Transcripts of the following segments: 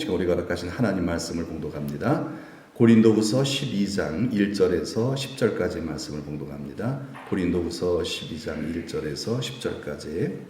지금 우리가 허락하신 하나님 말씀을 봉독합니다. 고린도후서 12장 1절에서 10절까지 말씀을 봉독합니다. 고린도후서 12장 1절에서 10절까지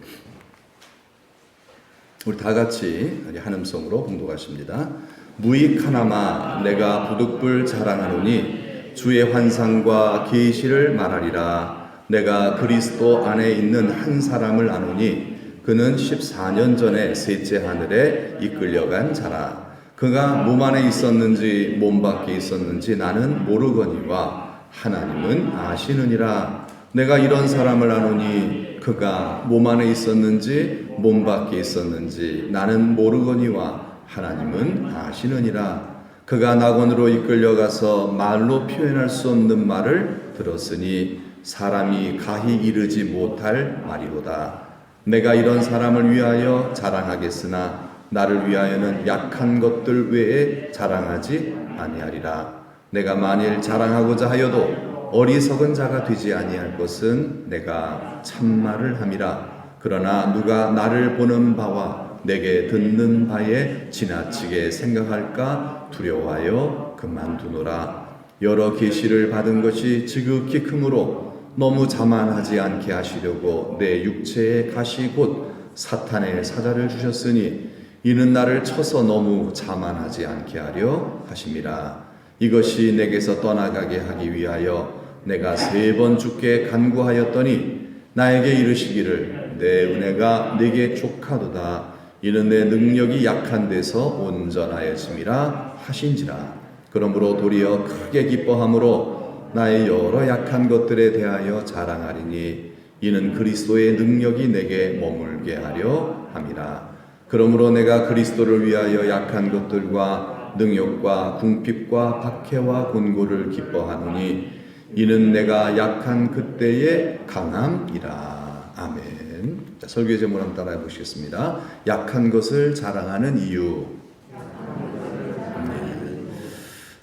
우리 다 같이 한음성으로 봉독하십니다. 무익하나마 내가 부득불 자랑하노니 주의 환상과 계시를 말하리라. 내가 그리스도 안에 있는 한 사람을 아노니 그는 14년 전에 셋째 하늘에 이끌려간 자라. 그가 몸 안에 있었는지 몸 밖에 있었는지 나는 모르거니와 하나님은 아시느니라. 내가 이런 사람을 아노니 그가 몸 안에 있었는지 몸 밖에 있었는지 나는 모르거니와 하나님은 아시느니라. 그가 낙원으로 이끌려가서 말로 표현할 수 없는 말을 들었으니 사람이 가히 이르지 못할 말이로다. 내가 이런 사람을 위하여 자랑하겠으나 나를 위하여는 약한 것들 외에 자랑하지 아니하리라. 내가 만일 자랑하고자 하여도 어리석은 자가 되지 아니할 것은 내가 참말을 함이라. 그러나 누가 나를 보는 바와 내게 듣는 바에 지나치게 생각할까 두려워하여 그만두노라. 여러 계시를 받은 것이 지극히 크므로 너무 자만하지 않게 하시려고 내 육체의 가시 곧 사탄의 사자를 주셨으니 이는 나를 쳐서 너무 자만하지 않게 하려 하심이라. 이것이 내게서 떠나가게 하기 위하여 내가 3번 주께 간구하였더니 나에게 이르시기를 내 은혜가 네게 족하도다. 이는 내 능력이 약한 데서 온전하여짐이라 하신지라. 그러므로 도리어 크게 기뻐함으로 나의 여러 약한 것들에 대하여 자랑하리니 이는 그리스도의 능력이 내게 머물게 하려 함이라. 그러므로 내가 그리스도를 위하여 약한 것들과 능욕과 궁핍과 박해와 곤고를 기뻐하노니 이는 내가 약한 그때의 강함이라. 아멘. 자, 설교의 제목 한번 따라해 보시겠습니다. 약한 것을 자랑하는 이유.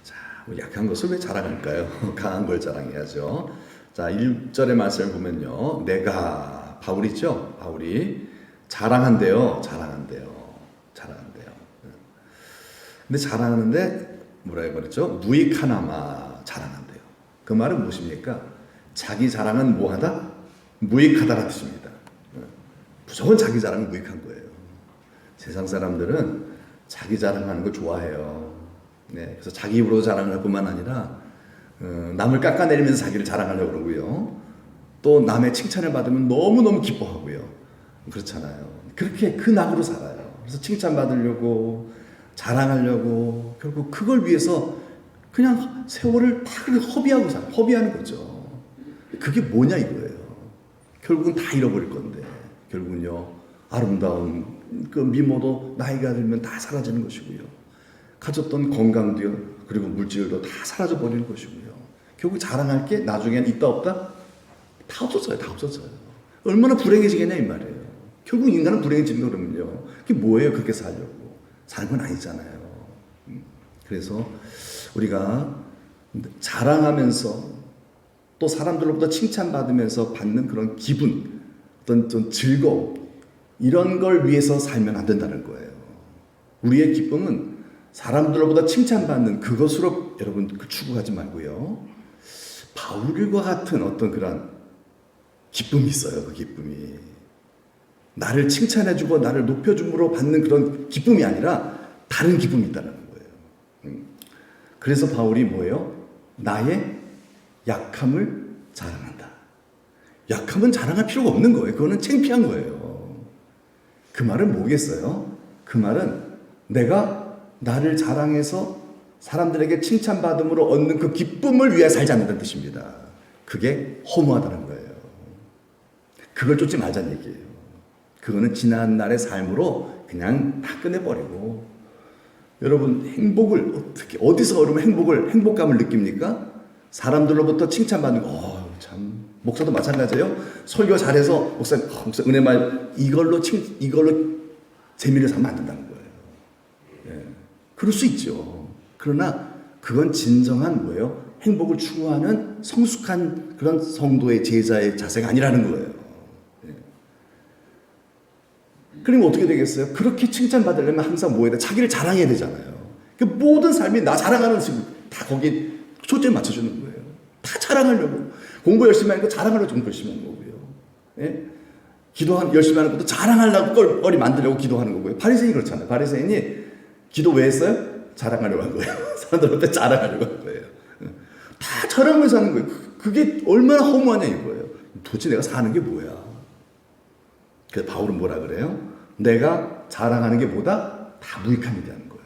자, 약한 것을 왜 자랑할까요? 강한 걸 자랑해야죠. 자, 1절의 말씀을 보면요. 내가 바울이죠. 바울이 자랑한대요. 근데 자랑하는데 뭐라 해버렸죠? 무익하나마 자랑한대요. 그 말은 무엇입니까? 자기 자랑은 뭐하다? 무익하다라는 뜻입니다. 무조건 자기 자랑은 무익한 거예요. 세상 사람들은 자기 자랑하는 걸 좋아해요. 네, 그래서 자기 입으로 자랑할 뿐만 아니라 남을 깎아내리면서 자기를 자랑하려고 그러고요. 또 남의 칭찬을 받으면 너무너무 기뻐하고요. 그렇잖아요. 그렇게 그 낙으로 살아요. 그래서 칭찬받으려고 자랑하려고 결국 그걸 위해서 그냥 세월을 다 허비하고 허비하는 거죠. 그게 뭐냐 이거예요. 결국은 다 잃어버릴 건데 결국은요 아름다운 그 미모도 나이가 들면 다 사라지는 것이고요. 가졌던 건강도요 그리고 물질도 다 사라져 버리는 것이고요. 결국 자랑할 게 나중엔 있다 없다 다 없어져요. 얼마나 불행해지겠냐 이 말이에요. 결국 인간은 불행해지는 거 그러면요. 그게 뭐예요? 그렇게 살려고 사는 건 아니잖아요. 그래서 우리가 자랑하면서 또 사람들로부터 칭찬받으면서 받는 그런 기분, 어떤 좀 즐거움 이런 걸 위해서 살면 안 된다는 거예요. 우리의 기쁨은 사람들로부터 칭찬받는 그것으로 여러분 추구하지 말고요. 바울과 같은 어떤 그런 기쁨이 있어요. 그 기쁨이 나를 칭찬해주고 나를 높여줌으로 받는 그런 기쁨이 아니라 다른 기쁨이 있다는 거예요. 그래서 바울이 뭐예요? 나의 약함을 자랑한다. 약함은 자랑할 필요가 없는 거예요. 그거는 창피한 거예요. 그 말은 뭐겠어요? 그 말은 내가 나를 자랑해서 사람들에게 칭찬받음으로 얻는 그 기쁨을 위해 살지 않는다는 뜻입니다. 그게 허무하다는 거예요. 그걸 쫓지 말자는 얘기예요. 그거는 지난날의 삶으로 그냥 다 끝내버리고 여러분 행복을 어떻게 어디서 그러면 행복감을 느낍니까? 사람들로부터 칭찬받는 거 참 목사도 마찬가지예요. 설교 잘해서 목사 은혜 말 이걸로 재미를 삼으면 안 된다는 거예요. 예. 그럴 수 있죠. 그러나 그건 진정한 뭐예요? 행복을 추구하는 성숙한 그런 성도의 제자의 자세가 아니라는 거예요. 예. 그러면 어떻게 되겠어요? 그렇게 칭찬받으려면 항상 뭐 해야 돼? 자기를 자랑해야 되잖아요. 그 모든 삶이 나 자랑하는 식으로 다 거기에 초점을 맞춰주는 거예요. 다 자랑하려고. 공부 열심히 하는 거 자랑하려고 공부 열심히 하는 거고요. 예? 열심히 하는 것도 자랑하려고 거리 만들려고 기도하는 거고요. 바리새인이 그렇잖아요. 바리새인이 기도 왜 했어요? 자랑하려고 한 거예요. 사람들한테 자랑하려고 한 거예요. 다 자랑하면서 하는 거예요. 그게 얼마나 허무하냐 이거예요. 도대체 내가 사는 게 뭐야? 그래서 바울은 뭐라 그래요? 내가 자랑하는 게 뭐다? 다 무익한 일이라는 거예요.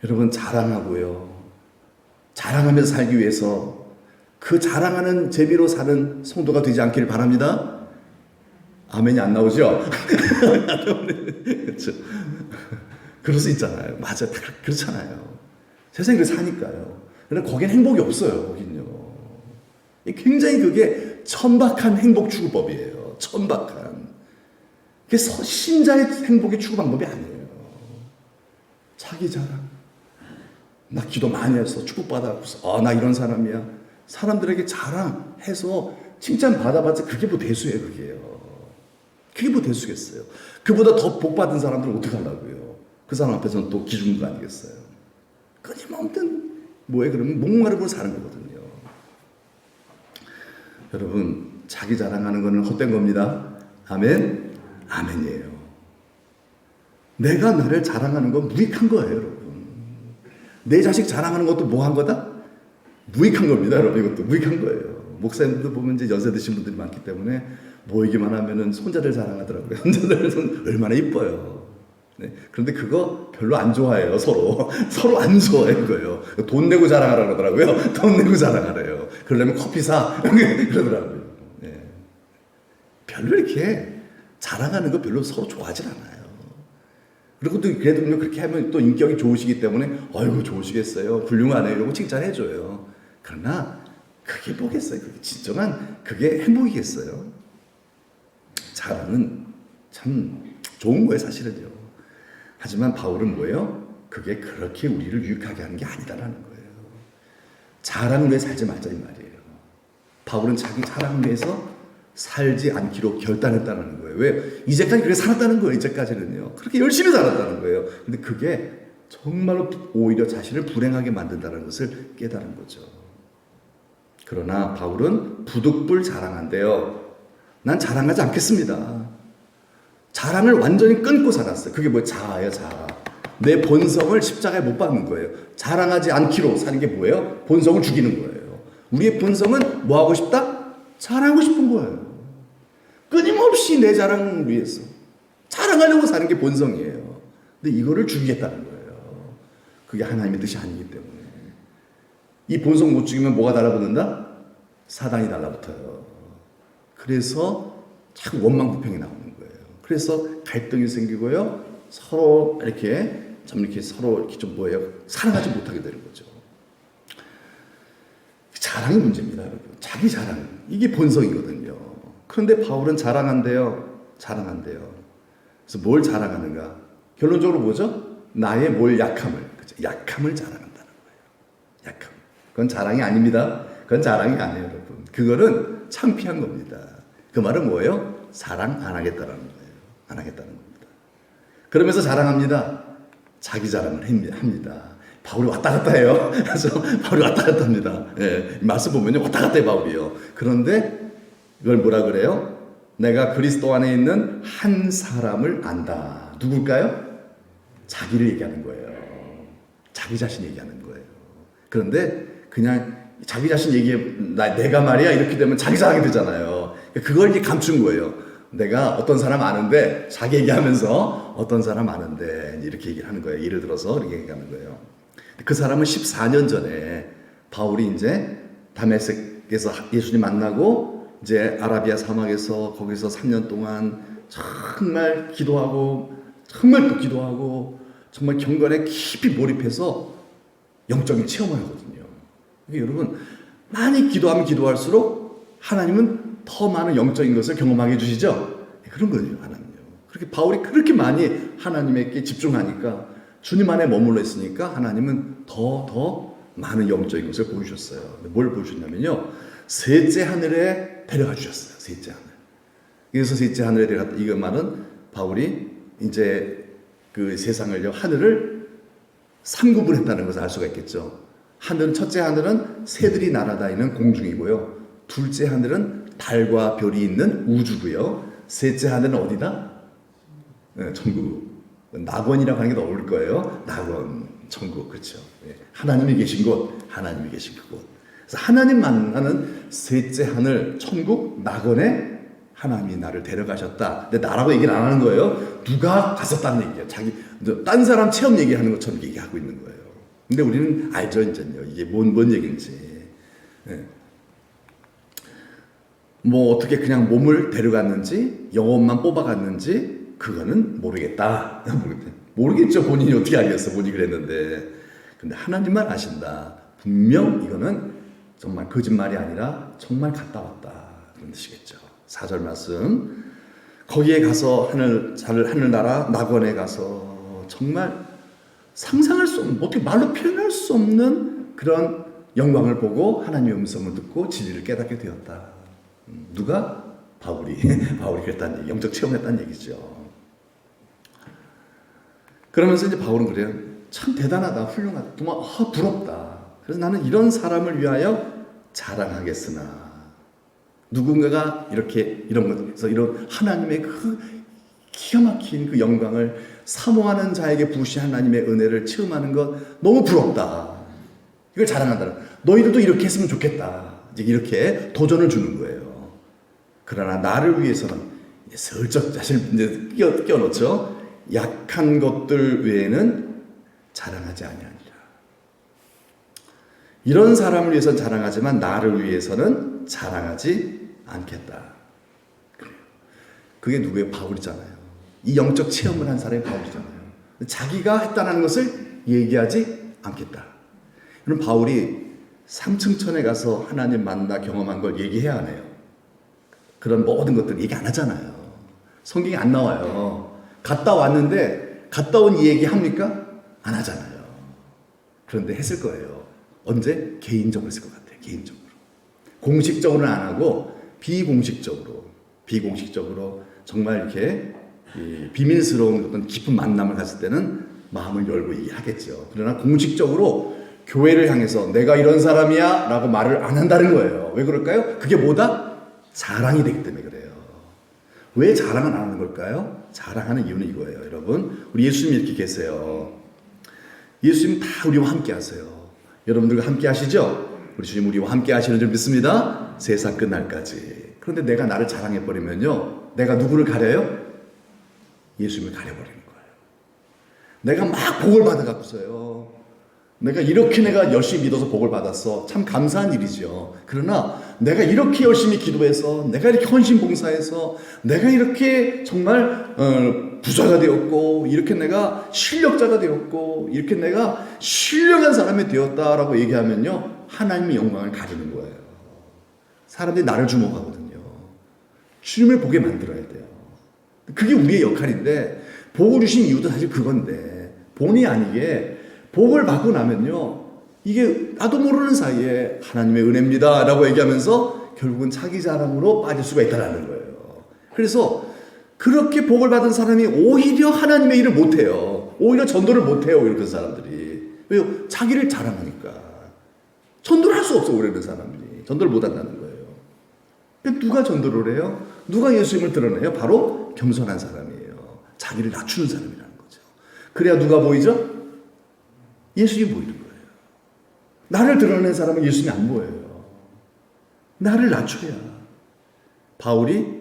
여러분 자랑하고요. 자랑하면서 살기 위해서 그 자랑하는 재미로 사는 성도가 되지 않기를 바랍니다. 아멘이 안 나오죠? 그렇죠. 그럴 수 있잖아요. 맞아요. 그렇잖아요. 세상에 그렇게 사니까요. 그런데 거긴 행복이 없어요. 거긴요. 굉장히 그게 천박한 행복 추구법이에요. 천박한. 그게 신자의 행복의 추구 방법이 아니에요. 자기 자랑. 나 기도 많이 해서 축복받아서 나 이런 사람이야. 사람들에게 자랑해서 칭찬 받아봤자 그게 뭐 대수예요. 그게 뭐 대수겠어요. 그보다 더 복받은 사람들은 어떻게 하려고요. 그 사람 앞에서는 또 기준거 아니겠어요. 끊임없는 뭐에 그러면 목마르고 사는 거거든요. 여러분 자기 자랑하는 거는 헛된 겁니다. 아멘. 아멘이에요. 내가 나를 자랑하는 건 무익한 거예요. 여러분 내 자식 자랑하는 것도 뭐 한 거다? 무익한 겁니다. 여러분 이것도 무익한 거예요. 목사님들 보면 이제 연세 드신 분들이 많기 때문에 모이기만 하면은 손자들 자랑하더라고요. 손자들 손 얼마나 이뻐요. 네. 그런데 그거 별로 안 좋아해요. 서로 안 좋아해요. 그거요. 돈 내고 자랑하라 그러더라고요. 돈 내고 자랑하래요. 그러려면 커피 사 그러더라고요. 네. 별로 이렇게 자랑하는 거 별로 서로 좋아하진 않아요. 그리고 또 그래도 그렇게 하면 또 인격이 좋으시기 때문에 아이고 좋으시겠어요. 훌륭하네요. 이러고 칭찬해줘요. 그러나 그게 뭐겠어요. 그게 진정한 그게 행복이겠어요. 자랑은 참 좋은 거예요. 사실은요. 하지만 바울은 뭐예요? 그게 그렇게 우리를 유익하게 하는 게 아니다라는 거예요. 자랑을 위해 살지 말자 이 말이에요. 바울은 자기 자랑을 위해서 살지 않기로 결단했다는 거예요. 왜? 이제까지 그렇게 살았다는 거예요. 이제까지는요. 그렇게 열심히 살았다는 거예요. 근데 그게 정말로 오히려 자신을 불행하게 만든다는 것을 깨달은 거죠. 그러나 바울은 부득불 자랑한대요. 난 자랑하지 않겠습니다. 자랑을 완전히 끊고 살았어요. 그게 뭐예요? 자아예요, 자아. 내 본성을 십자가에 못 박는 거예요. 자랑하지 않기로 사는 게 뭐예요? 본성을 죽이는 거예요. 우리의 본성은 뭐 하고 싶다? 자랑하고 싶은 거예요. 끊임없이 내 자랑을 위해서 자랑하려고 사는 게 본성이에요. 근데 이거를 죽이겠다는 거예요. 그게 하나님의 뜻이 아니기 때문에. 이 본성 못 죽이면 뭐가 달라붙는다? 사단이 달라붙어요. 그래서 자꾸 원망불평이 나오는 거예요. 그래서 갈등이 생기고요. 서로 이렇게 서로 이렇게 좀 뭐예요? 사랑하지 못하게 되는 거죠. 자랑이 문제입니다, 여러분. 자기 자랑. 이게 본성이거든요. 그런데 바울은 자랑한대요. 그래서 뭘 자랑하는가? 결론적으로 뭐죠? 나의 약함을. 그렇죠? 약함을 자랑한다는 거예요. 약함. 그건 자랑이 아닙니다. 그건 자랑이 아니에요, 여러분. 그거는 창피한 겁니다. 그 말은 뭐예요? 사랑 안 하겠다라는 거예요. 안 하겠다는 겁니다. 그러면서 자랑합니다. 자기 자랑을 합니다. 바울이 왔다 갔다 해요. 그래서 바울이 왔다 갔다 합니다. 예, 말씀 보면요. 왔다 갔다 해, 바울이요. 그런데 이걸 뭐라 그래요? 내가 그리스도 안에 있는 한 사람을 안다. 누굴까요? 자기를 얘기하는 거예요. 자기 자신 얘기하는 거예요. 그런데 그냥 자기 자신 내가 말이야 이렇게 되면 자기 자랑이 되잖아요. 그걸 이제 감춘 거예요. 내가 어떤 사람 아는데 자기 얘기하면서 어떤 사람 아는데 이렇게 얘기를 하는 거예요. 예를 들어서 이렇게 얘기하는 거예요. 그 사람은 14년 전에 바울이 이제 다메섹에서 예수님 만나고 이제 아라비아 사막에서 거기서 3년 동안 정말 기도하고 정말 또 기도하고 정말 경건에 깊이 몰입해서 영적인 체험을 하거든요. 여러분 많이 기도하면 기도할수록 하나님은 더 많은 영적인 것을 경험하게 해주시죠. 그런 거예요. 하나님요. 그렇게 바울이 그렇게 많이 하나님에게 집중하니까 주님 안에 머물러 있으니까 하나님은 더 많은 영적인 것을 보여주셨어요. 뭘 보여주셨냐면요. 셋째 하늘에 데려가 주셨어요. 셋째 하늘. 그래서 셋째 하늘에 들어갔다. 이거 말은 바울이 이제 그 세상을요, 하늘을 3구분했다는 것을 알 수가 있겠죠. 하늘은, 첫째 하늘은 새들이 날아다니는 공중이고요. 둘째 하늘은 달과 별이 있는 우주고요. 셋째 하늘은 어디다? 네, 천국. 낙원이라고 하는 게 더 어울릴 거예요. 낙원, 천국, 그렇죠. 네. 하나님이 계신 곳, 하나님이 계신 그곳. 그래서 하나님 만나는 셋째 하늘, 천국, 낙원에 하나님이 나를 데려가셨다. 근데 나라고 얘기는 안 하는 거예요. 누가 갔었다는 얘기예요. 자기, 딴 사람 체험 얘기하는 것처럼 얘기하고 있는 거예요. 근데 우리는 알죠, 이제요. 이게 뭔 얘기인지. 네. 뭐 어떻게 그냥 몸을 데려갔는지, 영혼만 뽑아갔는지, 그거는 모르겠다. 모르겠죠. 본인이 어떻게 알겠어. 본인이 그랬는데. 근데 하나님만 아신다. 분명 이거는 정말 거짓말이 아니라 정말 갔다 왔다. 그런 뜻이겠죠. 4절 말씀. 거기에 가서 하늘나라 낙원에 가서 정말 상상할 수 없는, 어떻게 말로 표현할 수 없는 그런 영광을 보고 하나님의 음성을 듣고 진리를 깨닫게 되었다. 누가? 바울이 그랬다는 얘기, 영적 체험했다는 얘기죠. 그러면서 이제 바울은 그래요. 참 대단하다, 훌륭하다, 정말 부럽다. 그래서 나는 이런 사람을 위하여 자랑하겠으나, 누군가가 이렇게 이런 것에서 이런 하나님의 그 기가 막힌 그 영광을 사모하는 자에게 부으신 하나님의 은혜를 체험하는 것 너무 부럽다. 이걸 자랑한다는. 너희들도 이렇게 했으면 좋겠다. 이제 이렇게 도전을 주는 거예요. 그러나 나를 위해서는 슬쩍 자신을 이제 끼워넣죠. 약한 것들 외에는 자랑하지 아니하니라. 이런 사람을 위해서는 자랑하지만 나를 위해서는 자랑하지 않겠다. 그게 누구예요? 바울이잖아요. 이 영적 체험을 한 사람이 바울이잖아요. 자기가 했다는 것을 얘기하지 않겠다. 그럼 바울이 삼층천에 가서 하나님 만나 경험한 걸 얘기해야 하네요. 그런 모든 것들 얘기 안 하잖아요. 성경에 안 나와요. 갔다 왔는데 갔다 온 이 얘기 합니까? 안 하잖아요. 그런데 했을 거예요. 언제? 개인적으로 했을 것 같아요. 개인적으로. 공식적으로는 안 하고 비공식적으로 정말 이렇게 비밀스러운 어떤 깊은 만남을 갔을 때는 마음을 열고 얘기하겠죠. 그러나 공식적으로 교회를 향해서 내가 이런 사람이야 라고 말을 안 한다는 거예요. 왜 그럴까요? 그게 뭐다? 자랑이 되기 때문에 그래요. 왜 자랑을 안 하는 걸까요? 자랑하는 이유는 이거예요. 여러분, 우리 예수님이 이렇게 계세요. 예수님 다 우리와 함께 하세요. 여러분들과 함께 하시죠? 우리 주님 우리와 함께 하시는 줄 믿습니다. 세상 끝날까지. 그런데 내가 나를 자랑해버리면요, 내가 누구를 가려요? 예수님을 가려버리는 거예요. 내가 막 복을 받아갖고서요, 내가 이렇게 내가 열심히 믿어서 복을 받았어. 참 감사한 일이죠. 그러나 내가 이렇게 열심히 기도해서, 내가 이렇게 헌신 봉사해서, 내가 이렇게 정말 부자가 되었고, 이렇게 내가 실력자가 되었고, 이렇게 내가 신령한 사람이 되었다라고 얘기하면요, 하나님의 영광을 가리는 거예요. 사람들이 나를 주목하거든요. 주님을 보게 만들어야 돼요. 그게 우리의 역할인데, 복을 주신 이유도 사실 그건데, 본의 아니게 복을 받고 나면요, 이게 나도 모르는 사이에 하나님의 은혜입니다 라고 얘기하면서 결국은 자기 자랑으로 빠질 수가 있다는 거예요. 그래서 그렇게 복을 받은 사람이 오히려 하나님의 일을 못해요. 오히려 전도를 못해요. 이런 사람들이. 왜요? 자기를 자랑하니까. 전도를 할 수 없어. 오래된 사람들이 전도를 못한다는 거예요. 근데 누가 전도를 해요? 누가 예수님을 드러내요? 바로 겸손한 사람이에요. 자기를 낮추는 사람이라는 거죠. 그래야 누가 보이죠? 예수님이 보이는 거예요. 나를 드러낸 사람은 예수님이 안 보여요. 나를 낮춰야. 바울이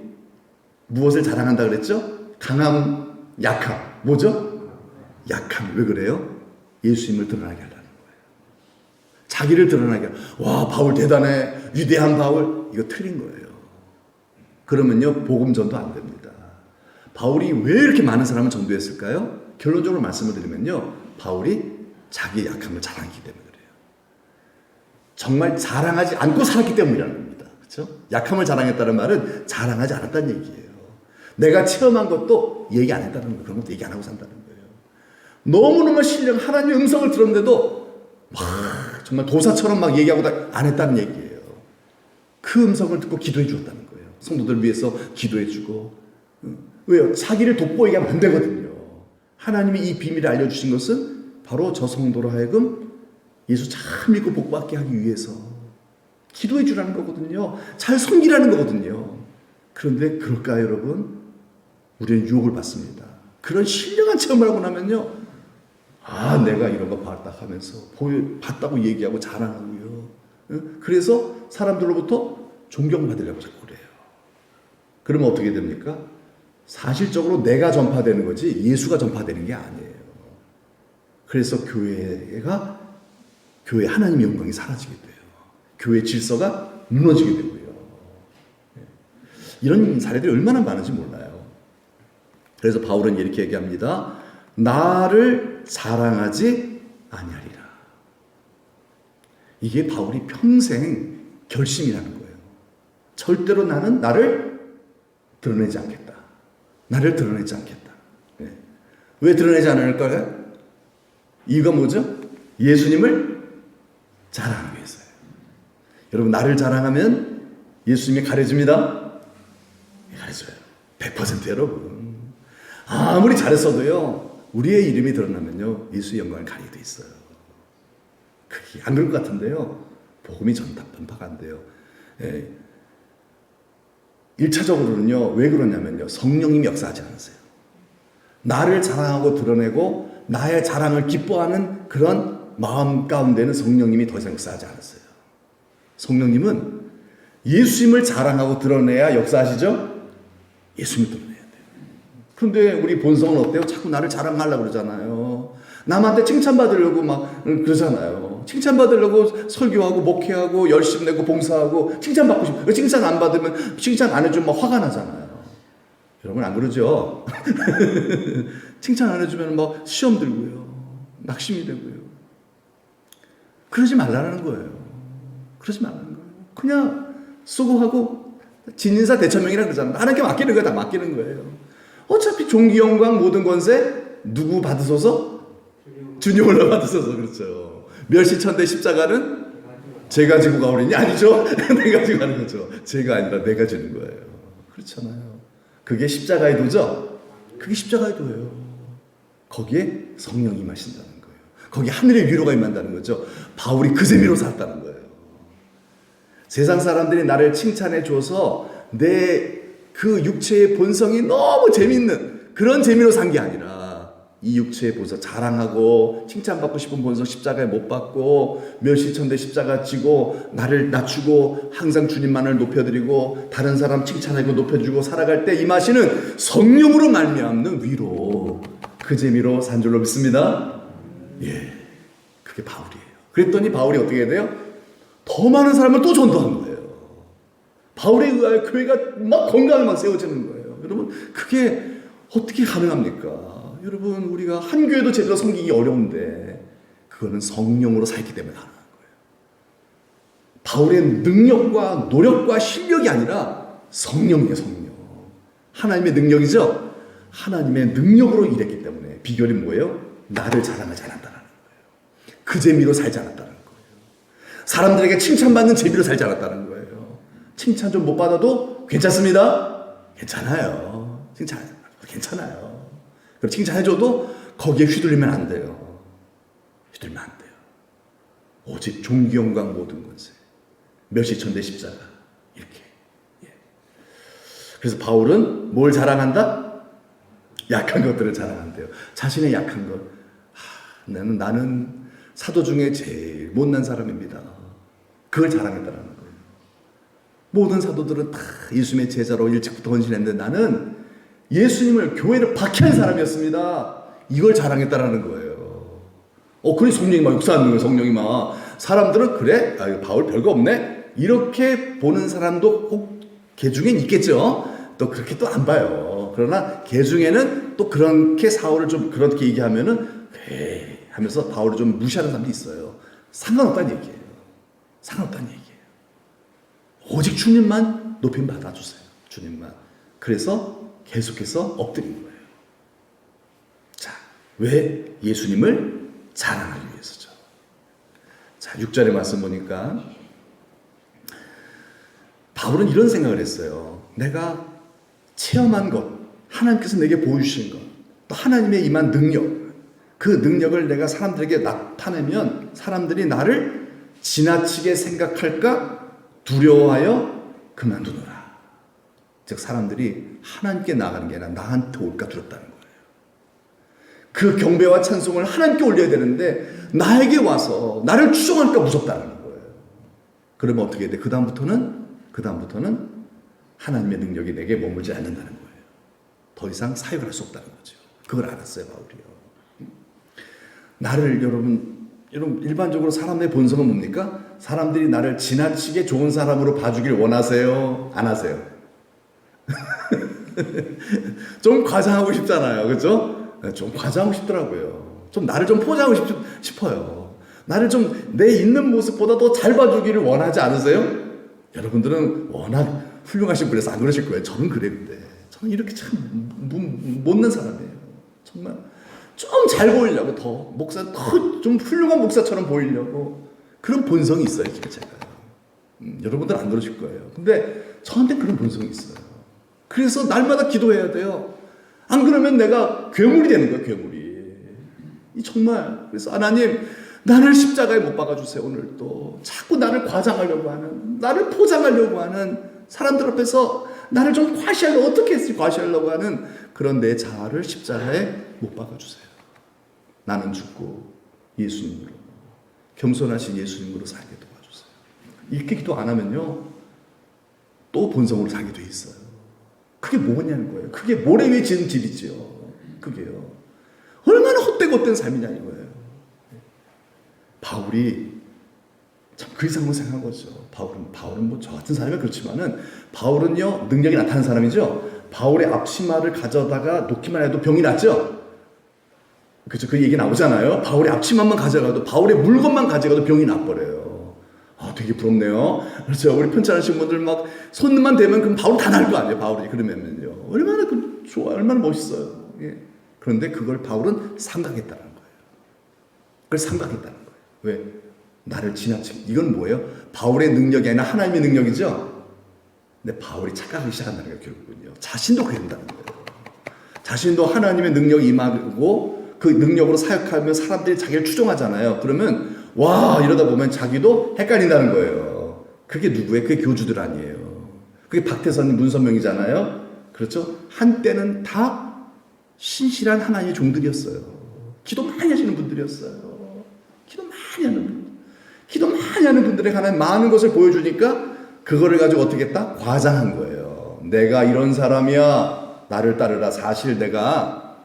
무엇을 자랑한다 그랬죠? 강함, 약함. 뭐죠? 약함. 왜 그래요? 예수님을 드러나게 하려는 거예요. 자기를 드러나게. 와, 바울 대단해. 위대한 바울. 이거 틀린 거예요. 그러면요, 복음 전도 안 됩니다. 바울이 왜 이렇게 많은 사람을 전도했을까요? 결론적으로 말씀을 드리면요, 바울이 자기의 약함을 자랑했기 때문에 그래요. 정말 자랑하지 않고 살았기 때문이라는 겁니다. 그렇죠? 약함을 자랑했다는 말은 자랑하지 않았다는 얘기예요. 내가 체험한 것도 얘기 안 했다는 거예요. 그런 것도 얘기 안 하고 산다는 거예요. 너무너무 신령, 하나님의 음성을 들었는데도 막 정말 도사처럼 막 얘기하고 안 했다는 얘기예요. 그 음성을 듣고 기도해 주었다는 거예요. 성도들 위해서 기도해주고. 왜요? 자기를 돋보이게 하면 안 되거든요. 하나님이 이 비밀을 알려주신 것은 바로 저 성도로 하여금 예수 잘 믿고 복받게 하기 위해서 기도해 주라는 거거든요. 잘 섬기라는 거거든요. 그런데 그럴까요, 여러분? 우리는 유혹을 받습니다. 그런 신령한 체험을 하고 나면요, 내가 이런 거 봤다 하면서 봤다고 얘기하고 자랑하고요. 그래서 사람들로부터 존경받으려고 자꾸 그래요. 그러면 어떻게 됩니까? 사실적으로 내가 전파되는 거지 예수가 전파되는 게 아니에요. 그래서 교회 하나님의 영광이 사라지게 돼요. 교회 질서가 무너지게 되고요. 이런 사례들이 얼마나 많은지 몰라요. 그래서 바울은 이렇게 얘기합니다. 나를 자랑하지 아니하리라. 이게 바울이 평생 결심이라는 거예요. 절대로 나는 나를 드러내지 않겠다. 나를 드러내지 않겠다. 네. 왜 드러내지 않을까요? 이유가 뭐죠? 예수님을 자랑하기 위해서요. 여러분, 나를 자랑하면 예수님이 가려집니다. 가려져요. 100% 여러분. 아무리 잘했어도요, 우리의 이름이 드러나면요, 예수의 영광을 가리게 돼 있어요. 그게 안 그럴 것 같은데요, 복음이 전파가 안 돼요. 예. 1차적으로는요, 왜 그러냐면요, 성령님이 역사하지 않으세요. 나를 자랑하고 드러내고 나의 자랑을 기뻐하는 그런 마음 가운데는 성령님이 더 이상 역사하지 않았어요. 성령님은 예수님을 자랑하고 드러내야 역사하시죠? 예수님을 드러내야 돼요. 그런데 우리 본성은 어때요? 자꾸 나를 자랑하려고 그러잖아요. 남한테 칭찬받으려고 막 그러잖아요. 칭찬받으려고 설교하고 목회하고 열심히 내고 봉사하고 칭찬받고 싶어요. 칭찬 안 받으면, 칭찬 안 해주면 막 화가 나잖아요. 여러분 안 그러죠? 칭찬 안 해주면 막 시험 들고요. 낙심이 되고요. 그러지 말라는 거예요. 그러지 말라는 거예요. 그냥 수고하고 진인사 대천명이라 그러잖아요. 하나님께 맡기는 거예요. 다 맡기는 거예요. 어차피 종기 영광 모든 권세 누구 받으소서? 주님을 받으소서. 그렇죠. 멸시천대 십자가는 제가 지고 가오리니 아니죠. 내가 지고 가는 거죠. 제가 아니라 내가 지는 거예요. 그렇잖아요. 그게 십자가의 도죠. 그게 십자가의 도예요. 거기에 성령이 임하신다는 거예요. 거기에 하늘의 위로가 임한다는 거죠. 바울이 그 재미로 살았다는 거예요. 세상 사람들이 나를 칭찬해 줘서 내 그 육체의 본성이 너무 재밌는 그런 재미로 산 게 아니라 이 육체의 본성 자랑하고 칭찬받고 싶은 본성 십자가에 못 박고 멸시천대 십자가 지고 나를 낮추고 항상 주님만을 높여드리고 다른 사람 칭찬하고 높여주고 살아갈 때 임하시는 성령으로 말미암는 위로, 그 재미로 산 줄로 믿습니다. 예, 그게 바울이에요. 그랬더니 바울이 어떻게 해야 돼요? 더 많은 사람을 또 전도한 거예요. 바울에 의하여 교회가 막 건강만 세워지는 거예요. 여러분, 그게 어떻게 가능합니까? 여러분, 우리가 한 교회도 제대로 섬기기 어려운데 그거는 성령으로 살기 때문에 가능한 거예요. 바울의 능력과 노력과 실력이 아니라 성령이에요. 성령. 하나님의 능력이죠. 하나님의 능력으로 일했기 때문에 비결이 뭐예요? 나를 자랑하지 않았다는 거예요. 그 재미로 살지 않았다는 거예요. 사람들에게 칭찬받는 재미로 살지 않았다는 거예요. 칭찬 좀 못 받아도 괜찮습니다. 괜찮아요. 칭찬 괜찮아요. 그리고 칭찬해줘도 거기에 휘둘리면 안 돼요. 휘둘리면 안 돼요. 오직 존귀 영광 모든 권세, 멸시천대 십자가, 이렇게. 예. 그래서 바울은 뭘 자랑한다? 약한 것들을 자랑한대요. 자신의 약한 것. 나는 사도 중에 제일 못난 사람입니다. 그걸 자랑했다는 거예요. 모든 사도들은 다 예수님의 제자로 일찍부터 헌신했는데 나는 예수님을, 교회를 박해한 사람이었습니다. 이걸 자랑했다라는 거예요. 그래 성령이 막 역사하는 거예요. 성령이 막. 사람들은 그래? 바울 별거 없네? 이렇게 보는 사람도 꼭 개 중엔 있겠죠. 또 그렇게 또 안 봐요. 그러나 개 중에는 또 그렇게 사울을 좀 그렇게 얘기하면은 그래 하면서 바울을 좀 무시하는 사람도 있어요. 상관없다는 얘기예요. 상관없다는 얘기예요. 오직 주님만 높임 받아주세요. 주님만. 그래서 계속해서 엎드린 거예요. 자, 왜? 예수님을 자랑하기 위해서죠. 자, 6절의 말씀 보니까 바울은 이런 생각을 했어요. 내가 체험한 것, 하나님께서 내게 보여주신 것, 또 하나님의 임한 능력, 그 능력을 내가 사람들에게 나타내면 사람들이 나를 지나치게 생각할까 두려워하여 그만두노라. 즉 사람들이 하나님께 나가는 게 아니라 나한테 올까 두렵다는 거예요. 그 경배와 찬송을 하나님께 올려야 되는데 나에게 와서 나를 추종할까 무섭다는 거예요. 그러면 어떻게 해야 돼? 그 다음부터는 하나님의 능력이 내게 머물지 않는다는 거예요. 더 이상 사역을 할 수 없다는 거죠. 그걸 알았어요, 바울이요. 나를 여러분 일반적으로 사람의 본성은 뭡니까? 사람들이 나를 지나치게 좋은 사람으로 봐주길 원하세요? 안 하세요? 좀 과장하고 싶잖아요, 그렇죠? 좀 과장하고 싶더라고요. 좀 나를 좀 포장하고 싶어요. 나를 좀 내 있는 모습보다 더 잘 봐주기를 원하지 않으세요? 여러분들은 워낙 훌륭하신 분이라서 안 그러실 거예요. 저는 그래요. 근데 저는 이렇게 참 못난 사람이에요. 정말 좀 잘 보이려고 더 좀 훌륭한 목사처럼 보이려고 그런 본성이 있어요, 제가. 여러분들은 안 그러실 거예요. 근데 저한테 그런 본성이 있어요. 그래서 날마다 기도해야 돼요. 안 그러면 내가 괴물이 되는 거예요, 괴물이. 정말. 그래서 하나님, 나를 십자가에 못 박아주세요, 오늘 또. 자꾸 나를 과장하려고 하는, 나를 포장하려고 하는, 사람들 앞에서 나를 좀 어떻게 과시하려고 하는 그런 내 자아를 십자가에 못 박아주세요. 나는 죽고 예수님으로, 겸손하신 예수님으로 살게 도와주세요. 이렇게 기도 안 하면요, 또 본성으로 살게 돼 있어요. 그게 뭐냐는 거예요. 그게 모래 위에 지은 집이지요. 그게요. 얼마나 헛되고 삶이냐 이거예요. 바울이 참 그 이상으로 생각한 거죠. 바울은 뭐 저 같은 사람이 그렇지만은 바울은요 능력이 나타난 사람이죠. 바울의 앞치마를 가져다가 놓기만 해도 병이 났죠. 그렇죠. 그 얘기 나오잖아요. 바울의 앞치마만 가져가도 바울의 물건만 가져가도 병이 나버려요. 아, 되게 부럽네요. 그렇죠. 우리 편찬하신 분들 막 손만 대면 그럼 바울 다 날 거 아니에요. 바울이 그러면요. 얼마나 좋아, 얼마나 멋있어요. 예. 그런데 그걸 바울은 삼각했다는 거예요. 그걸 삼각했다는 거예요. 왜? 나를 지나치게. 이건 뭐예요? 바울의 능력이 아니라 하나님의 능력이죠. 근데 바울이 착각하기 시작한다는 거예요. 결국은요. 자신도 그런다는 거예요. 자신도 하나님의 능력이 임하고 그 능력으로 사역하면 사람들이 자기를 추종하잖아요. 그러면 와 이러다 보면 자기도 헷갈린다는 거예요. 그게 누구예요? 그게 교주들 아니에요. 그게 박태선님 문선명이잖아요. 그렇죠? 한때는 다 신실한 하나님의 종들이었어요. 기도 많이 하시는 분들이었어요. 기도 많이 하는 분들에게 하나님 많은 것을 보여주니까 그거를 가지고 어떻게 했다? 과장한 거예요. 내가 이런 사람이야. 나를 따르라. 사실 내가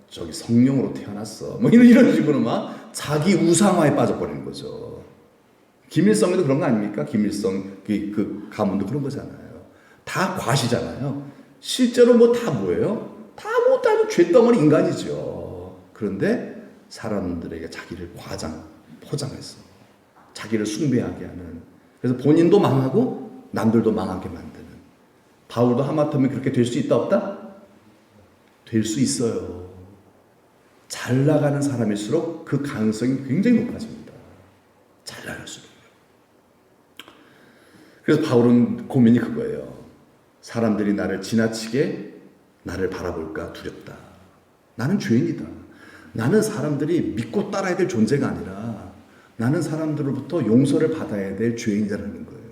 저기 성령으로 태어났어. 뭐 이런 식으로 막 자기 우상화에 빠져버리는 거죠. 김일성에도 그런 거 아닙니까? 김일성 그 가문도 그런 거잖아요. 다 과시잖아요. 실제로 뭐 다 뭐예요? 다 죄덩어리 인간이죠. 그런데 사람들에게 자기를 포장해서 자기를 숭배하게 하는, 그래서 본인도 망하고 남들도 망하게 만드는. 바울도 하마터면 그렇게 될 수 있다 없다? 될 수 있어요. 잘 나가는 사람일수록 그 가능성이 굉장히 높아집니다. 잘 나갈수록. 그래서 바울은 고민이 그거예요. 사람들이 나를 지나치게 나를 바라볼까 두렵다. 나는 죄인이다. 나는 사람들이 믿고 따라야 될 존재가 아니라 나는 사람들로부터 용서를 받아야 될 죄인이라는 거예요.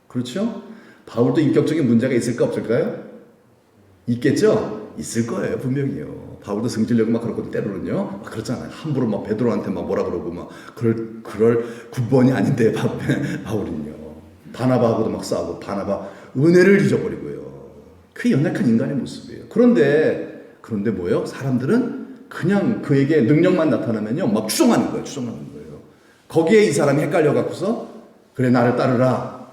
그렇죠? 바울도 인격적인 문제가 있을까 없을까요? 있겠죠? 있을 거예요, 분명히요. 바울도 성질내고 막 그렇거든, 때로는요. 막 그렇잖아요. 함부로 막 베드로한테 막 뭐라 그러고 막 그럴 군번이 아닌데, 바울은요. 바나바하고도 막 싸우고, 바나바 은혜를 잊어버리고요. 그 연약한 인간의 모습이에요. 그런데 뭐예요? 사람들은 그냥 그에게 능력만 나타나면요, 막 추종하는 거예요. 거기에 이 사람이 헷갈려갖고서, 그래, 나를 따르라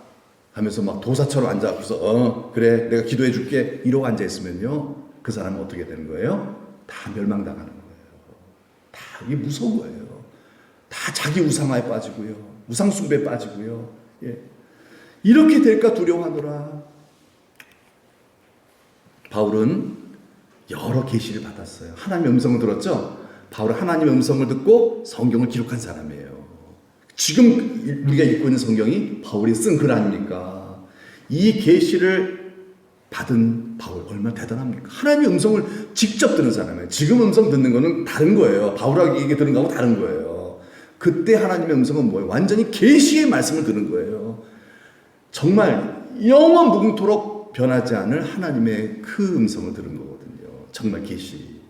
하면서 막 도사처럼 앉아갖고서, 그래, 내가 기도해 줄게. 이러고 앉아있으면요, 그 사람은 어떻게 되는 거예요? 다 멸망당하는 거예요. 다 이게 무서운 거예요. 다 자기 우상화에 빠지고요. 우상숭배에 빠지고요. 예. 이렇게 될까 두려워하노라. 바울은 여러 계시를 받았어요. 하나님의 음성을 들었죠? 바울은 하나님의 음성을 듣고 성경을 기록한 사람이에요. 지금 우리가 읽고 있는 성경이 바울이 쓴 글 아닙니까? 이 계시를 받은 바울 얼마나 대단합니까? 하나님의 음성을 직접 듣는 사람이에요. 지금 음성 듣는 거는 다른 거예요. 바울에게 들은 거하고 다른 거예요. 그때 하나님의 음성은 뭐예요? 완전히 계시의 말씀을 듣는 거예요. 정말 영원 무궁토록 변하지 않을 하나님의 그 음성을 들은 거거든요. 정말 계시.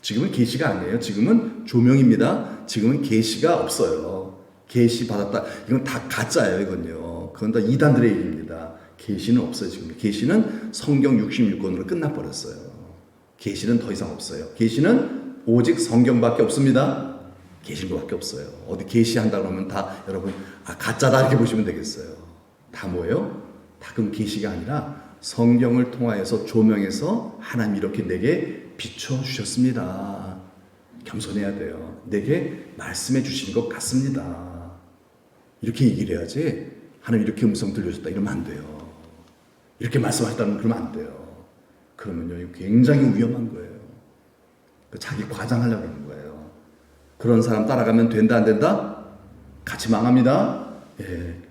지금은 계시가 아니에요. 지금은 조명입니다. 지금은 계시가 없어요. 계시 받았다. 이건 다 가짜예요. 이건요. 그건 다 이단들의 얘기입니다. 계시는 없어요. 지금 계시는 성경 66권으로 끝나버렸어요. 계시는 더 이상 없어요. 계시는 오직 성경밖에 없습니다. 계신 것밖에 없어요. 어디 계시한다 그러면 다 여러분 가짜다 이렇게 보시면 되겠어요. 다 뭐예요? 다 그건 계시가 아니라 성경을 통하여서 조명해서 하나님 이렇게 내게 비춰주셨습니다. 겸손해야 돼요. 내게 말씀해 주신 것 같습니다. 이렇게 얘기를 해야지 하나님 이렇게 음성 들려줬다 이러면 안 돼요. 이렇게 말씀하셨다면 그러면 안 돼요. 그러면요 이거 굉장히 위험한 거예요. 자기 과장하려고 하는 거예요. 그런 사람 따라가면 된다 안 된다? 같이 망합니다. 예.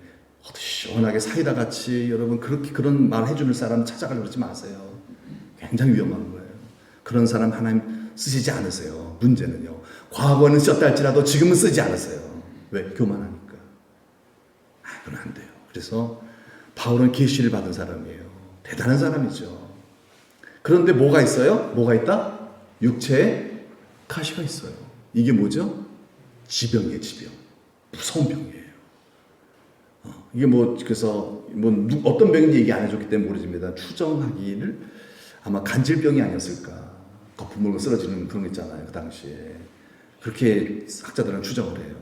시원하게 사이다 같이 여러분 그렇게 그런 말 해주는 사람 찾아가려고 그러지 마세요. 굉장히 위험한 거예요. 그런 사람 하나님 쓰시지 않으세요. 문제는요. 과거는 썼다 할지라도 지금은 쓰지 않으세요. 왜? 교만하니까. 그건 안 돼요. 그래서 바울은 계시를 받은 사람이에요. 대단한 사람이죠. 그런데 뭐가 있어요? 뭐가 있다? 육체에 가시가 있어요. 이게 뭐죠? 지병이에요. 지병. 무서운 병이에요. 이게 그래서 어떤 병인지 얘기 안 해줬기 때문에 모르지만 추정하기를 아마 간질병이 아니었을까. 거품 물고 쓰러지는 그런 거 있잖아요. 그 당시에. 그렇게 학자들은 추정을 해요.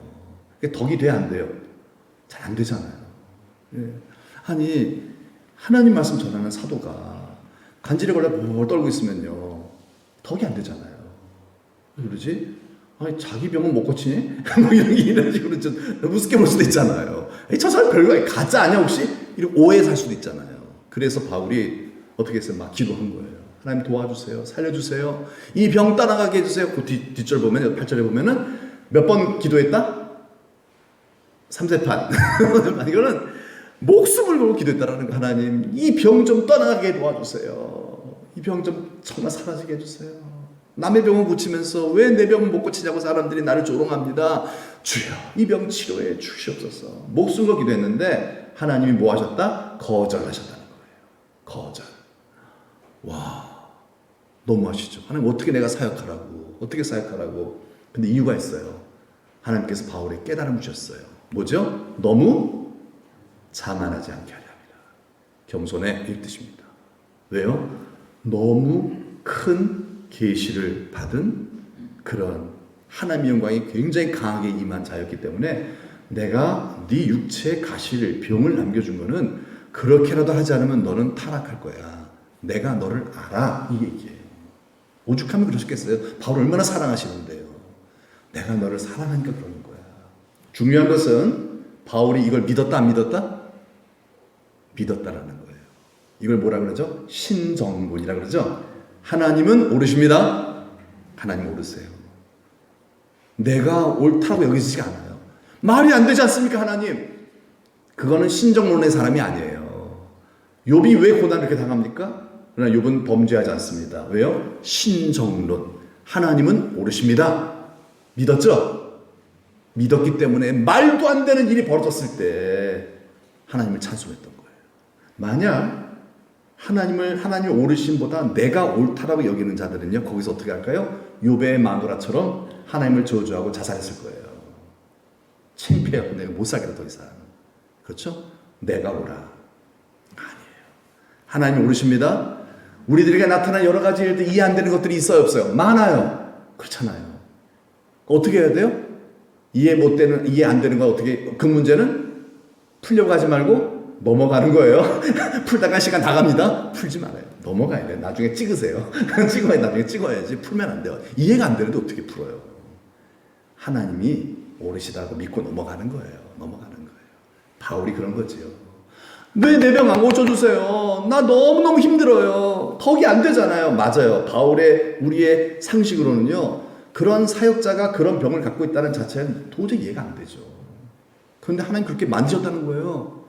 그게 덕이 돼, 안 돼요? 잘 안 되잖아요. 예. 아니, 하나님 말씀 전하는 사도가 간질에 걸려 벌벌 떨고 있으면요. 덕이 안 되잖아요. 왜 그러지? 아니, 자기 병은 못 고치니? 이런 식으로 좀 우습게 볼 수도 있잖아요. 저 사람 별거 가짜 아니야, 혹시? 이렇게 오해 살 수도 있잖아요. 그래서 바울이 어떻게 했어요? 막 기도한 거예요. 하나님 도와주세요. 살려주세요. 이 병 따라가게 해주세요. 그 뒷절 보면, 8절에 보면은 몇 번 기도했다? 3세판. 이거는 목숨을 걸고 기도했다라는 거. 하나님, 이 병 좀 떠나가게 도와주세요. 이 병 좀 정말 사라지게 해주세요. 남의 병을 고치면서 왜 내 병은 못 고치냐고 사람들이 나를 조롱합니다. 주여, 이 병 치료해 주시옵소서. 목숨 걸 기도했는데 하나님이 뭐 하셨다? 거절하셨다는 거예요. 거절. 와, 너무하시죠. 하나님 어떻게 내가 사역하라고? 어떻게 사역하라고? 근데 이유가 있어요. 하나님께서 바울에 깨달음을 주셨어요. 뭐죠? 너무 자만하지 않게 하려 합니다. 겸손의 이 뜻입니다. 왜요? 너무 큰 계시를 받은 그런 하나님의 영광이 굉장히 강하게 임한 자였기 때문에 내가 네 육체의 가시를 병을 남겨준 거는 그렇게라도 하지 않으면 너는 타락할 거야. 내가 너를 알아. 이게 얘기예요. 오죽하면 그러셨겠어요. 바울 얼마나 사랑하시는데요. 내가 너를 사랑하니까 그러는 거야. 중요한 것은 바울이 이걸 믿었다 안 믿었다? 믿었다라는 거예요. 이걸 뭐라 그러죠? 신정론이라 그러죠. 하나님은 오르십니다. 하나님 오르세요. 내가 옳다고 여기지가 않아요. 말이 안 되지 않습니까, 하나님? 그거는 신정론의 사람이 아니에요. 욥이 왜 고난을 이렇게 당합니까? 그러나 욥은 범죄하지 않습니다. 왜요? 신정론. 하나님은 오르십니다. 믿었죠? 믿었기 때문에 말도 안 되는 일이 벌어졌을 때 하나님을 찬송했던 거예요. 만약 하나님이 오르심보다 내가 옳다라고 여기는 자들은요, 거기서 어떻게 할까요? 욥의 마누라처럼 하나님을 저주하고 자살했을 거예요. 창피해요. 내가 못 살겠다 더 이상. 그렇죠? 내가 오라. 아니에요. 하나님이 오르십니다. 우리들에게 나타난 여러 가지 일들 이해 안 되는 것들이 있어요, 없어요? 많아요. 그렇잖아요. 어떻게 해야 돼요? 이해 안 되는 거 어떻게, 그 문제는 풀려고 하지 말고 넘어가는 거예요. 풀다가 시간 다 갑니다. 풀지 말아요. 넘어가야 돼요. 나중에 찍으세요. 나중에 찍어야지. 풀면 안 돼요. 이해가 안 되는데 어떻게 풀어요? 하나님이 오르시다고 믿고 넘어가는 거예요. 바울이 그런 거지요. 왜 내 병 안 고쳐주세요? 나 너무너무 힘들어요. 덕이 안 되잖아요. 맞아요. 우리의 상식으로는요, 그런 사역자가 그런 병을 갖고 있다는 자체는 도저히 이해가 안 되죠. 그런데 하나님 그렇게 만지셨다는 거예요.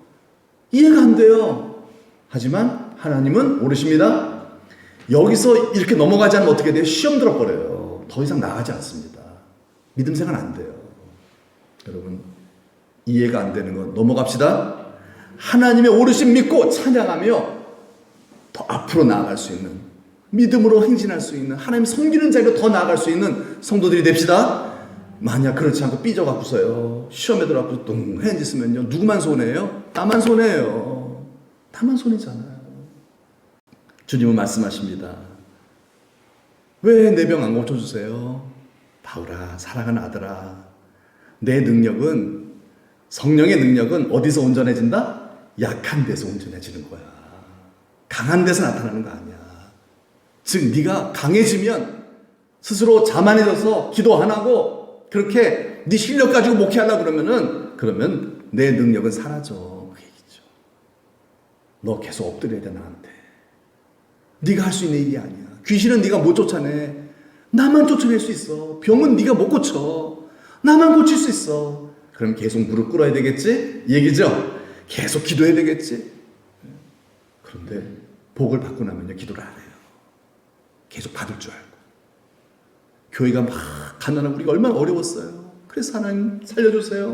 이해가 안 돼요. 하지만 하나님은 모르십니다. 여기서 이렇게 넘어가지 않으면 어떻게 돼요? 시험 들어버려요. 더 이상 나가지 않습니다. 믿음 생활 안 돼요. 여러분, 이해가 안 되는 건 넘어갑시다. 하나님의 오르심 믿고 찬양하며 더 앞으로 나아갈 수 있는, 믿음으로 행진할 수 있는, 하나님 섬기는 자리로 더 나아갈 수 있는 성도들이 됩시다. 만약 그렇지 않고 삐져갖고서요, 시험에 들어가고 뚱 헤어졌으면요, 누구만 손해예요? 나만 손해예요. 나만 손해잖아요. 주님은 말씀하십니다. 왜 내 병 안 고쳐주세요? 바울아, 사랑하는 아들아, 내 능력은, 성령의 능력은 어디서 온전해진다? 약한 데서 온전해지는 거야. 강한 데서 나타나는 거 아니야. 즉 네가 강해지면 스스로 자만해져서 기도 안 하고 그렇게 네 실력 가지고 목회하려고 그러면 내 능력은 사라져. 그 얘기죠. 너 계속 엎드려야 돼, 나한테. 네가 할 수 있는 일이 아니야. 귀신은 네가 못 쫓아내. 나만 쫓아낼 수 있어. 병은 네가 못 고쳐. 나만 고칠 수 있어. 그럼 계속 무릎 꿇어야 되겠지? 얘기죠. 계속 기도해야 되겠지? 그런데 복을 받고 나면요, 기도를 안 해요. 계속 받을 줄 알고. 교회가 막 가난하고 우리가 얼마나 어려웠어요. 그래서 하나님 살려주세요.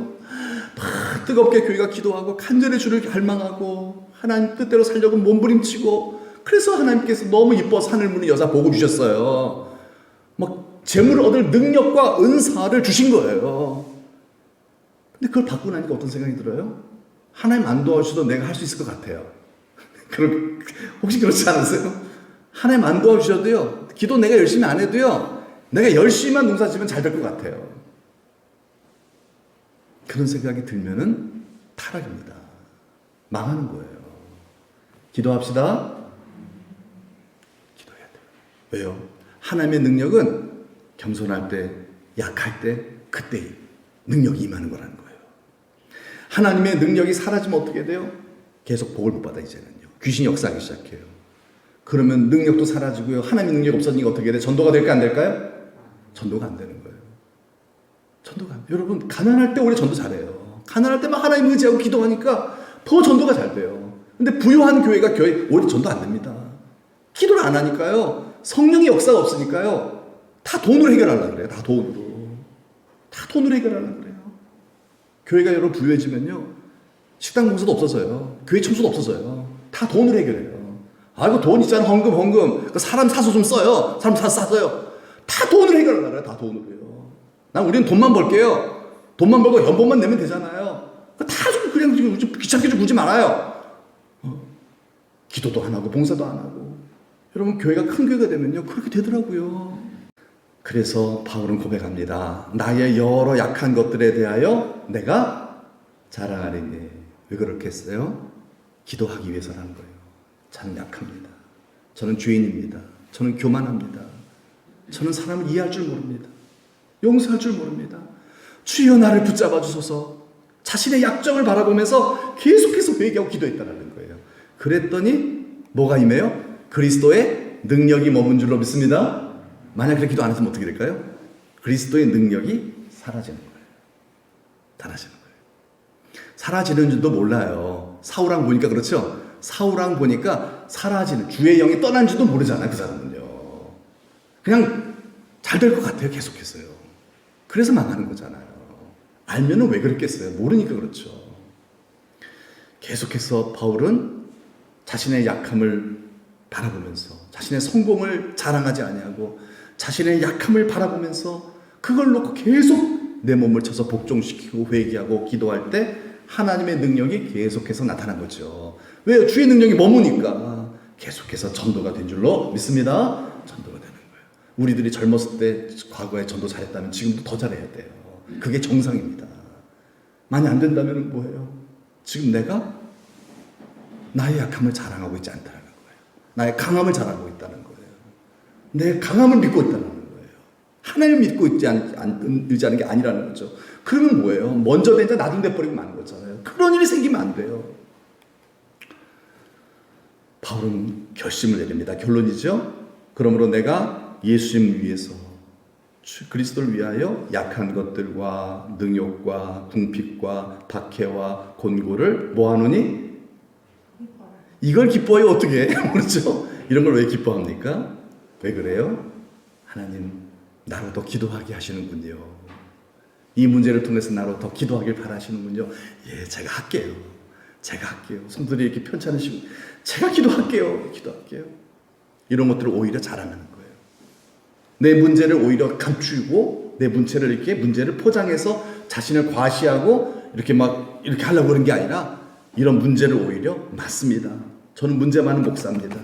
막 뜨겁게 교회가 기도하고 간절히 주를 갈망하고 하나님 뜻대로 살려고 몸부림치고, 그래서 하나님께서 너무 이뻐서 하늘 문의 여사 복을 주셨어요. 막 재물을 얻을 능력과 은사를 주신 거예요. 근데 그걸 받고 나니까 어떤 생각이 들어요? 하나님 안 도와주셔도 내가 할 수 있을 것 같아요. 혹시 그렇지 않으세요? 하나님 안 도와주셔도요, 기도 내가 열심히 안 해도요, 내가 열심히만 농사 지으면 잘 될 것 같아요. 그런 생각이 들면은 타락입니다. 망하는 거예요. 기도합시다. 기도해야 돼요. 왜요? 하나님의 능력은 겸손할 때, 약할 때, 그때 능력이 임하는 거라는 거예요. 하나님의 능력이 사라지면 어떻게 돼요? 계속 복을 못 받아, 이제는요. 귀신이 역사하기 시작해요. 그러면 능력도 사라지고요. 하나님의 능력이 없어지니까 어떻게 돼? 전도가 될까 안 될까요? 전도가 안 되는 거예요. 전도가 안 돼요. 여러분, 가난할 때 오히려 전도 잘해요. 가난할 때 막 하나님 의지하고 기도하니까 더 전도가 잘 돼요. 근데 부유한 교회가 오히려 전도 안 됩니다. 기도를 안 하니까요. 성령의 역사가 없으니까요. 다 돈으로 해결하려고 그래요. 다 돈으로. 다 돈으로 해결하려고 그래요. 교회가 여러분 부유해지면요, 식당 봉사도 없어져요. 교회 청소도 없어져요. 다 돈으로 해결해요. 아이고, 돈 있잖아. 헌금. 사람 사서 좀 써요. 사람 사서 싸서요. 다 돈으로 해결하려고 그래요. 다 돈으로요. 우리는 돈만 벌게요. 돈만 벌고 연봉만 내면 되잖아요. 다 좀 그냥 귀찮게 좀 굴지 말아요. 기도도 안 하고 봉사도 안 하고. 여러분, 교회가 큰 교회가 되면요, 그렇게 되더라고요. 그래서 바울은 고백합니다. 나의 여러 약한 것들에 대하여 내가 자랑하리니. 왜 그렇게 했어요? 기도하기 위해서라는 거예요. 저는 약합니다. 저는 죄인입니다. 저는 교만합니다. 저는 사람을 이해할 줄 모릅니다. 용서할 줄 모릅니다. 주여 나를 붙잡아 주소서. 자신의 약점을 바라보면서 계속해서 회개하고 기도했다는 거예요. 그랬더니 뭐가 임해요? 그리스도의 능력이 머문 줄로 믿습니다. 만약 그렇게 기도 안 했으면 어떻게 될까요? 그리스도의 능력이 사라지는 거예요. 사라지는 거예요. 사라지는 줄도 몰라요. 사울왕 보니까 그렇죠? 사울왕 보니까 사라지는, 주의 영이 떠난 줄도 모르잖아요. 그 사람은요. 그냥 잘 될 것 같아요. 계속해서요. 그래서 망하는 거잖아요. 알면은 왜 그랬겠어요? 모르니까 그렇죠. 계속해서 바울은 자신의 약함을 바라보면서, 자신의 성공을 자랑하지 아니하고 자신의 약함을 바라보면서 그걸 놓고 계속 내 몸을 쳐서 복종시키고 회개하고 기도할 때 하나님의 능력이 계속해서 나타난 거죠. 왜요? 주의 능력이 머무니까 계속해서 전도가 된 줄로 믿습니다. 전도가 되는 거예요. 우리들이 젊었을 때 과거에 전도 잘했다면 지금도 더 잘해야 돼요. 그게 정상입니다. 많이 안 된다면 뭐예요? 지금 내가 나의 약함을 자랑하고 있지 않다는 거예요. 나의 강함을 자랑하고 있다는 거예요. 내 강함을 믿고 있다는 거예요. 하나님을 믿고 의지하는 게 아니라는 거죠. 그러면 뭐예요? 먼저 된 자 나중 돼버리고 마는 거잖아요. 그런 일이 생기면 안 돼요. 바울은 결심을 내립니다. 결론이죠. 그러므로 내가 예수님을 위해서, 그리스도를 위하여 약한 것들과 능욕과 궁핍과 박해와 곤고를 뭐하노니? 이걸 기뻐해요 어떻게? 그렇죠? 이런 걸 왜 기뻐합니까? 왜 그래요? 하나님 나로 더 기도하게 하시는군요. 이 문제를 통해서 나로 더 기도하길 바라시는군요. 예, 제가 할게요. 성도들이 이렇게 편찮으시고 제가 기도할게요. 이런 것들을 오히려 자랑하는 거예요. 내 문제를 오히려 감추고 내 문제를 포장해서 자신을 과시하고 이렇게 하려고 그런 게 아니라 이런 문제를 오히려 맞습니다. 저는 문제 많은 목사입니다.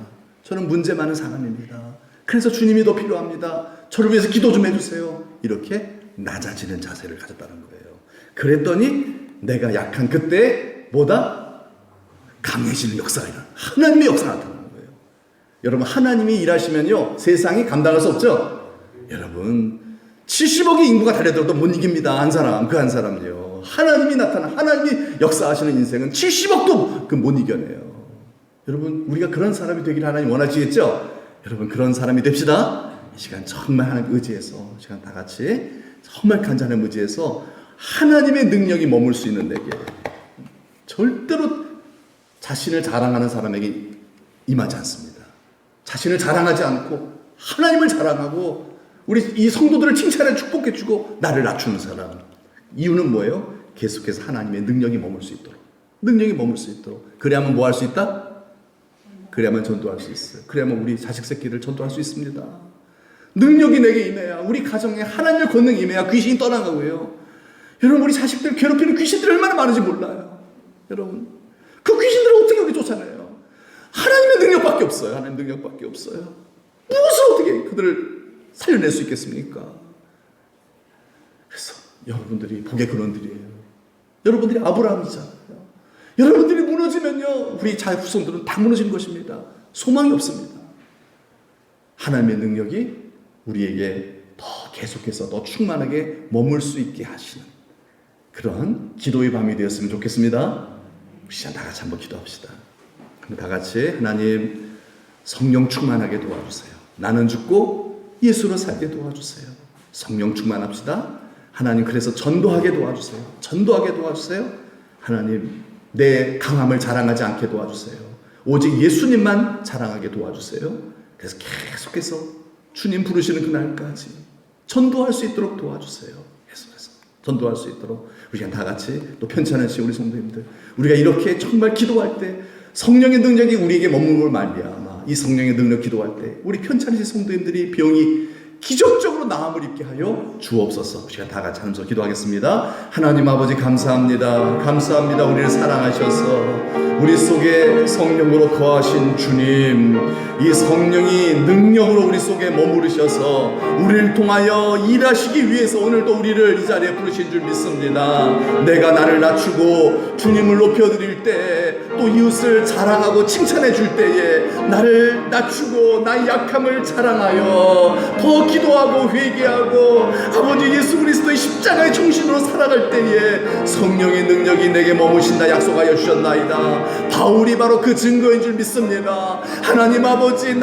저는 문제 많은 사람입니다. 그래서 주님이 더 필요합니다. 저를 위해서 기도 좀 해주세요. 이렇게 낮아지는 자세를 가졌다는 거예요. 그랬더니 내가 약한 그때 뭐다? 강해지는 역사가 일어나. 하나님의 역사가 나타나는 거예요. 여러분 하나님이 일하시면요 세상이 감당할 수 없죠. 여러분 70억의 인구가 달려들어도 못 이깁니다. 한 사람요. 하나님이 역사하시는 인생은 70억도 못 이겨내요. 여러분 우리가 그런 사람이 되기를 하나님 원하시겠죠? 여러분 그런 사람이 됩시다. 이 시간 정말 하나님 의지해서 시간 다 같이 정말 간절한 의지해서 하나님의 능력이 머물 수 있는 내게 절대로 자신을 자랑하는 사람에게 임하지 않습니다. 자신을 자랑하지 않고 하나님을 자랑하고 우리 이 성도들을 칭찬해 축복해주고 나를 낮추는 사람. 이유는 뭐예요? 계속해서 하나님의 능력이 머물 수 있도록. 그래야만 뭐 할 수 있다? 그래야만 전도할 수 있어요. 그래야만 우리 자식 새끼를 전도할 수 있습니다. 능력이 내게 임해야 우리 가정에 하나님의 권능이 임해야 귀신이 떠나가고요. 여러분 우리 자식들 괴롭히는 귀신들이 얼마나 많은지 몰라요. 여러분 그 귀신들을 어떻게 우리 쫓아내요? 하나님의 능력밖에 없어요. 무엇을 어떻게 그들을 살려낼 수 있겠습니까? 그래서 여러분들이 복의 근원들이에요. 여러분들이 아브라함이잖아요. 여러분들이 무너지면요 우리 후손들은 다 무너진 것입니다. 소망이 없습니다. 하나님의 능력이 우리에게 더 계속해서 더 충만하게 머물 수 있게 하시는 그런 기도의 밤이 되었으면 좋겠습니다. 우리 시간 다 같이 한번 기도합시다. 다 같이 하나님 성령 충만하게 도와주세요. 나는 죽고 예수로 살게 도와주세요. 성령 충만합시다. 하나님 그래서 전도하게 도와주세요. 하나님 내 강함을 자랑하지 않게 도와주세요. 오직 예수님만 자랑하게 도와주세요. 그래서 계속해서 주님 부르시는 그날까지 전도할 수 있도록 도와주세요. 계속해서 전도할 수 있도록 우리가 다 같이 또 편찮으신 우리 성도님들 우리가 이렇게 정말 기도할 때 성령의 능력이 우리에게 머물고 말미암아 이 성령의 능력 기도할 때 우리 편찮으신 성도님들이 병이 기적적으로 나음을 입게 하여 주옵소서. 우리가 다 같이 하면서 기도하겠습니다. 하나님 아버지 감사합니다. 우리를 사랑하셔서 우리 속에 성령으로 거하신 주님, 이 성령이 능력으로 우리 속에 머무르셔서 우리를 통하여 일하시기 위해서 오늘도 우리를 이 자리에 부르신 줄 믿습니다. 내가 나를 낮추고 주님을 높여드릴 때 또 이웃을 자랑하고 칭찬해 줄 때에 나를 낮추고 나의 약함을 자랑하여 더 기도하고 회개하고 아버지 예수 그리스도의 십자가의 정신으로 살아갈 때에 성령의 능력이 내게 머무신다 약속하여 주셨나이다. 바울이 바로 그 증거인 줄 믿습니다. 하나님 아버지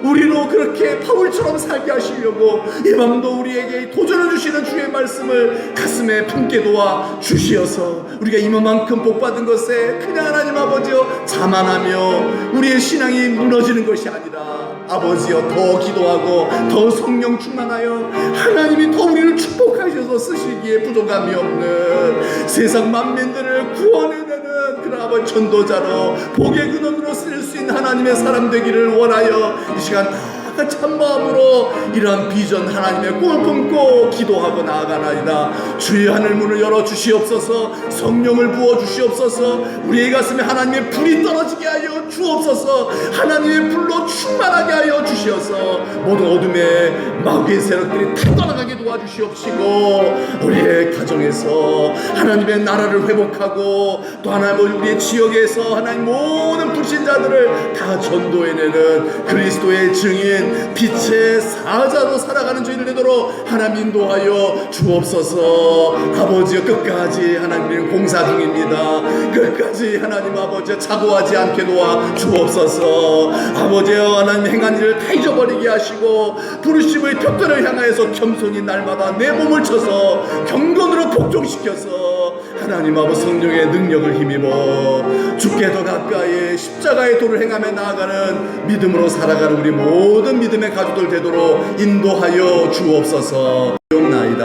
우리로 그렇게 바울처럼 살게 하시려고 이 밤도 우리에게 도전해 주시는 주의 말씀을 가슴에 품게 도와 주시어서 우리가 이만큼 복받은 것에 그냥 하나님 아버지여 자만하며 우리의 신앙이 무너지는 것이 아니라 아버지여 더 기도하고 더 성령 충만하여 하나님이 더 우리를 축복하셔서 쓰시기에 부족함이 없는 세상 만민들을 구원해내는 그런 아버지 전도자로 복의 근원으로 쓸 수 있는 하나님의 사람 되기를 원하여 이 시간 다 참마음으로 이러한 비전 하나님의 꿈을 품고 기도하고 나아가나이다. 주의 하늘 문을 열어 주시옵소서. 성령을 부어 주시옵소서. 우리의 가슴에 하나님의 불이 떨어지게 하여 주옵소서. 하나님의 불로 충만하게 하여 주시어서 모든 어둠의 마귀의 세력들이 다 떠나가게 도와주시옵시고 우리의 가정에서 하나님의 나라를 회복하고 또 하나님 우리의 지역에서 하나님 모든 불신자들을 다 전도해내는 그리스도의 증인 빛의 사자로 살아가는 저희들 되도록 하나님 인도하여 주옵소서. 아버지여 끝까지 하나님 공사 중입니다. 끝까지 하나님 아버지 자고하지 않게 도와 주옵소서. 아버지여 하나님 행한 일을 다 잊어버리게 하시고 부르심의 벽돌을 향하여서 겸손히 날마다 내 몸을 쳐서 경건으로 복종시켜서 하나님 아버지 성령의 능력을 힘입어 주께 더 가까이 십자가의 도를 행하며 나아가는 믿음으로 살아가는 우리 모든 믿음의 가족들 되도록 인도하여 주옵소서. 나이다.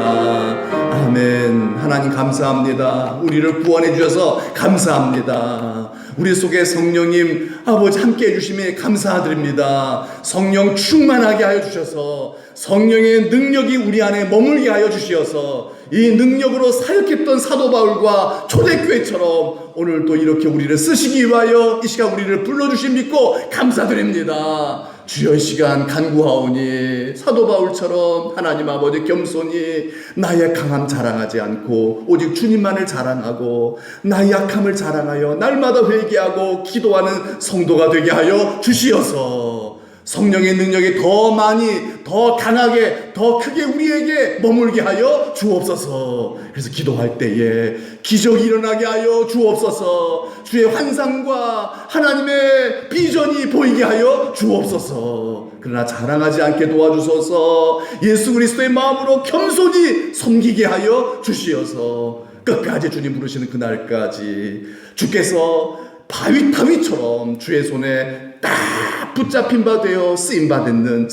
아멘. 하나님 감사합니다. 우리를 구원해 주셔서 감사합니다. 우리 속에 성령님 아버지 함께 해주심에 감사드립니다. 성령 충만하게 하여 주셔서 성령의 능력이 우리 안에 머물게 하여 주시어서 이 능력으로 사역했던 사도 바울과 초대교회처럼 오늘 또 이렇게 우리를 쓰시기 위하여 이 시간 우리를 불러주신 믿고 감사드립니다. 주여 이 시간 간구하오니 사도 바울처럼 하나님 아버지 겸손히 나의 강함 자랑하지 않고 오직 주님만을 자랑하고 나의 약함을 자랑하여 날마다 회개하고 기도하는 성도가 되게 하여 주시어서 성령의 능력이 더 많이 더 강하게 더 크게 우리에게 머물게 하여 주옵소서. 그래서 기도할 때에 기적이 일어나게 하여 주옵소서. 주의 환상과 하나님의 비전이 보이게 하여 주옵소서. 그러나 자랑하지 않게 도와주소서. 예수 그리스도의 마음으로 겸손히 섬기게 하여 주시어서 끝까지 주님 부르시는 그날까지 주께서 다윗처럼 주의 손에 딱 붙잡힌 바 되어 쓰임받는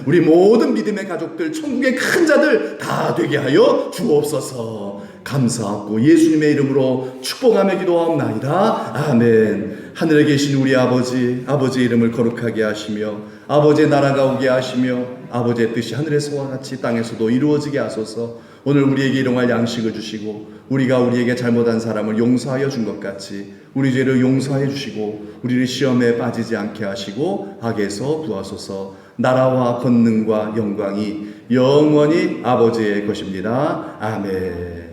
우리 모든 믿음의 가족들 천국의 큰 자들 다 되게 하여 주옵소서. 감사하고 예수님의 이름으로 축복하며 기도하옵나이다. 아멘. 하늘에 계신 우리 아버지의 이름을 거룩하게 하시며 아버지의 나라가 오게 하시며 아버지의 뜻이 하늘에서와 같이 땅에서도 이루어지게 하소서. 오늘 우리에게 일용할 양식을 주시고 우리가 우리에게 잘못한 사람을 용서하여 준 것 같이 우리 죄를 용서해 주시고 우리를 시험에 빠지지 않게 하시고 악에서 구하소서. 나라와 권능과 영광이 영원히 아버지의 것입니다. 아멘.